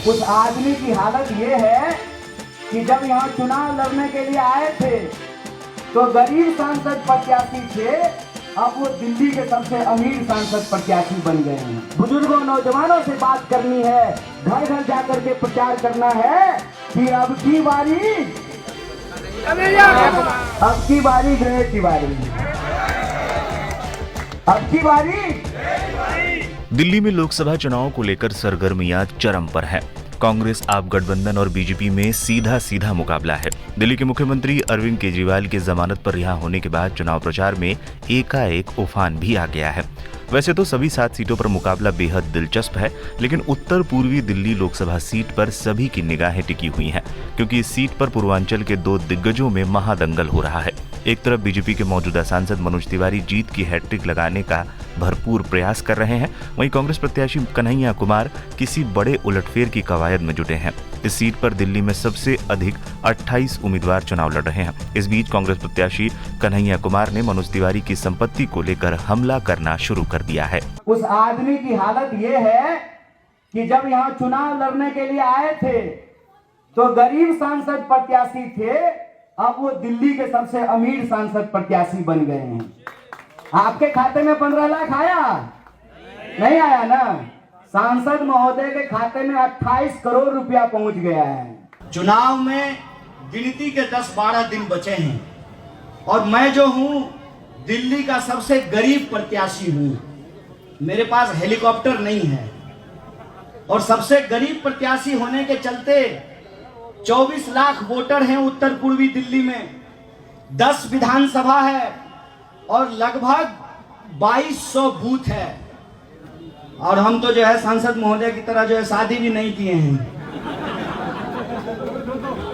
उस आदमी की हालत ये है कि जब यहाँ चुनाव लड़ने के लिए आए थे तो गरीब सांसद प्रत्याशी थे, अब वो दिल्ली के सबसे अमीर सांसद प्रत्याशी बन गए हैं। बुजुर्गों नौजवानों से बात करनी है, घर घर जाकर के प्रचार करना है कि अब की बारी गणेश तिवारी, अब की बारी। दिल्ली में लोकसभा चुनाव को लेकर सरगर्मियां चरम पर है। कांग्रेस आप गठबंधन और बीजेपी में सीधा मुकाबला है। दिल्ली के मुख्यमंत्री अरविंद केजरीवाल के जमानत पर रिहा होने के बाद चुनाव प्रचार में एकाएक उफान भी आ गया है। वैसे तो सभी 7 सीटों पर मुकाबला बेहद दिलचस्प है, लेकिन उत्तर पूर्वी दिल्ली लोकसभा सीट पर सभी की निगाहें टिकी हुई हैं, क्योंकि इस सीट पर पूर्वांचल के 2 दिग्गजों में महादंगल हो रहा है। एक तरफ बीजेपी के मौजूदा सांसद मनोज तिवारी जीत की हैट्रिक लगाने का भरपूर प्रयास कर रहे हैं, वहीं कांग्रेस प्रत्याशी कन्हैया कुमार किसी बड़े उलटफेर की कवायद में जुटे हैं। इस सीट पर दिल्ली में सबसे अधिक 28 उम्मीदवार चुनाव लड़ रहे हैं। इस बीच कांग्रेस प्रत्याशी कन्हैया कुमार ने मनोज तिवारी की संपत्ति को लेकर हमला करना शुरू कर दिया है। उस आदमी की हालत ये है कि जब यहाँ चुनाव लड़ने के लिए आए थे तो गरीब सांसद प्रत्याशी थे, अब वो दिल्ली के सबसे अमीर सांसद प्रत्याशी बन गए हैं। आपके खाते में 15 लाख आया? नहीं आया ना? सांसद महोदय के खाते में 28 करोड़ रुपया पहुंच गया है। चुनाव में गिनती के 10-12 दिन बचे हैं और मैं जो हूं दिल्ली का सबसे गरीब प्रत्याशी हूं। मेरे पास हेलीकॉप्टर नहीं है और सबसे गरीब प्रत्याशी होने के चलते 24 लाख वोटर हैं उत्तर पूर्वी दिल्ली में, 10 विधानसभा है और लगभग 2200 बूथ है। और हम तो जो है सांसद महोदय की तरह जो है शादी भी नहीं किए हैं,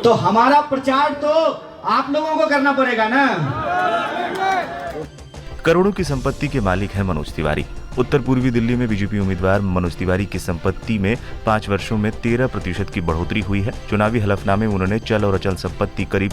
तो हमारा प्रचार तो आप लोगों को करना पड़ेगा ना। करोड़ों की संपत्ति के मालिक हैं मनोज तिवारी। उत्तर पूर्वी दिल्ली में बीजेपी उम्मीदवार मनोज तिवारी की संपत्ति में 5 वर्षों में 13% की बढ़ोतरी हुई है। चुनावी हलफनामे में उन्होंने चल और अचल संपत्ति करीब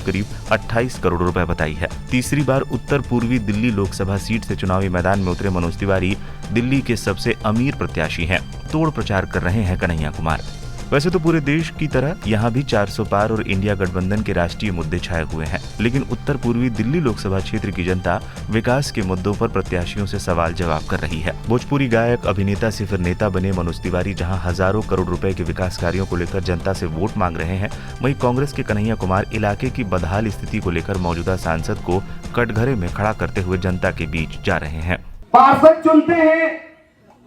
28 करोड़ रुपए बताई है। तीसरी बार उत्तर पूर्वी दिल्ली लोकसभा सीट से चुनावी मैदान में उतरे मनोज तिवारी दिल्ली के सबसे अमीर प्रत्याशी हैं। तोड़ प्रचार कर रहे हैं कन्हैया कुमार। वैसे तो पूरे देश की तरह यहाँ भी 400 पार और इंडिया गठबंधन के राष्ट्रीय मुद्दे छाए हुए हैं, लेकिन उत्तर पूर्वी दिल्ली लोकसभा क्षेत्र की जनता विकास के मुद्दों पर प्रत्याशियों से सवाल जवाब कर रही है। भोजपुरी गायक अभिनेता से फिर नेता बने मनोज तिवारी जहाँ हजारों करोड़ रुपए के विकास कार्यों को लेकर जनता से वोट मांग रहे हैं, वहीं कांग्रेस के कन्हैया कुमार इलाके की बदहाल स्थिति को लेकर मौजूदा सांसद को कटघरे में खड़ा करते हुए जनता के बीच जा रहे हैं। पार्षद चुनते हैं,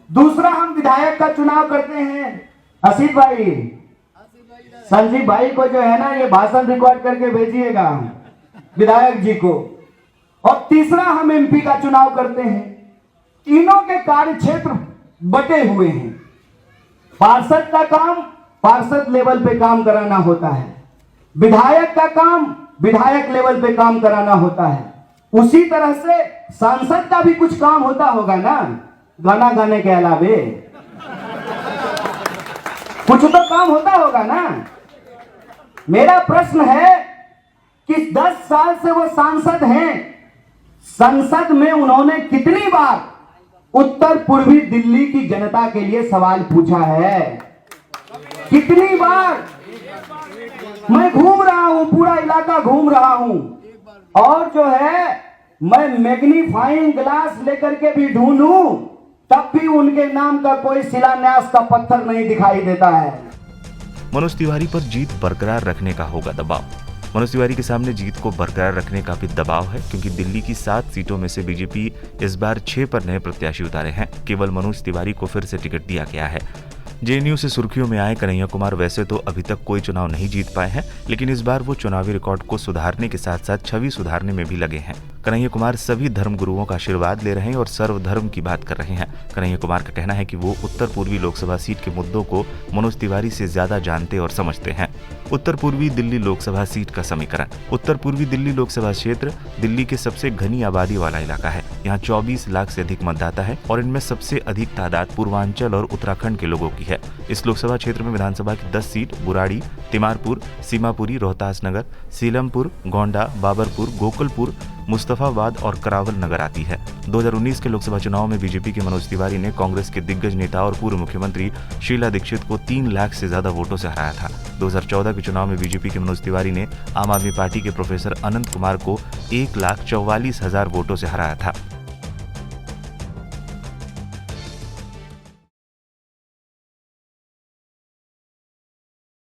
दूसरा हम विधायक का चुनाव करते हैं। असीफ भाई, संजीव भाई को जो है ना ये भाषण रिकॉर्ड करके भेजिएगा विधायक जी को। और तीसरा हम एमपी का चुनाव करते हैं। तीनों के कार्य क्षेत्र बटे हुए हैं। पार्षद का काम पार्षद लेवल पे काम कराना होता है, विधायक का काम विधायक लेवल पे काम कराना होता है। उसी तरह से सांसद का भी कुछ काम होता होगा ना, गाना गाने के अलावे कुछ तो काम होता होगा ना। मेरा प्रश्न है कि 10 साल से वो सांसद हैं, संसद में उन्होंने कितनी बार उत्तर पूर्वी दिल्ली की जनता के लिए सवाल पूछा है? कितनी बार? मैं घूम रहा हूं, पूरा इलाका घूम रहा हूं और जो है मैं मैग्नीफाइंग ग्लास लेकर के भी ढूंढूं तब भी उनके नाम का कोई शिलान्यास का पत्थर नहीं दिखाई देता है। मनोज तिवारी पर जीत बरकरार रखने का होगा दबाव। मनोज तिवारी के सामने जीत को बरकरार रखने का भी दबाव है, क्योंकि दिल्ली की 7 सीटों में से बीजेपी इस बार 6 पर नए प्रत्याशी उतारे हैं। केवल मनोज तिवारी को फिर से टिकट दिया गया है। जेएनयू से सुर्खियों में आए कन्हैया कुमार वैसे तो अभी तक कोई चुनाव नहीं जीत पाए हैं, लेकिन इस बार वो चुनावी रिकॉर्ड को सुधारने के साथ साथ छवि सुधारने में भी लगे हैं। कन्हैया कुमार सभी धर्मगुरुओं का आशीर्वाद ले रहे हैं और सर्वधर्म की बात कर रहे हैं। कन्हैया कुमार का कहना है कि वो उत्तर पूर्वी लोकसभा सीट के मुद्दों को मनोज तिवारी से ज्यादा जानते और समझते हैं। उत्तर पूर्वी दिल्ली लोकसभा सीट का समीकरण। उत्तर पूर्वी दिल्ली लोकसभा क्षेत्र दिल्ली के सबसे घनी आबादी वाला इलाका है। यहाँ 24 लाख से अधिक मतदाता है और इनमें सबसे अधिक तादाद पूर्वांचल और उत्तराखंड के लोगों की है। इस लोकसभा क्षेत्र में विधानसभा की 10 सीट बुराड़ी, तिमारपुर, सीमापुरी, रोहतास नगर, सीलमपुर, गोंडा, बाबरपुर, गोकुलपुर, मुस्तफाबाद और करावल नगर आती है। 2019 के लोकसभा चुनाव में बीजेपी के मनोज तिवारी ने कांग्रेस के दिग्गज नेता और पूर्व मुख्यमंत्री शीला दीक्षित को 3 लाख से ज्यादा वोटों से हराया था। 2014 के चुनाव में बीजेपी के मनोज तिवारी ने आम आदमी पार्टी के प्रोफेसर अनंत कुमार को 1,44,000 वोटों से हराया था।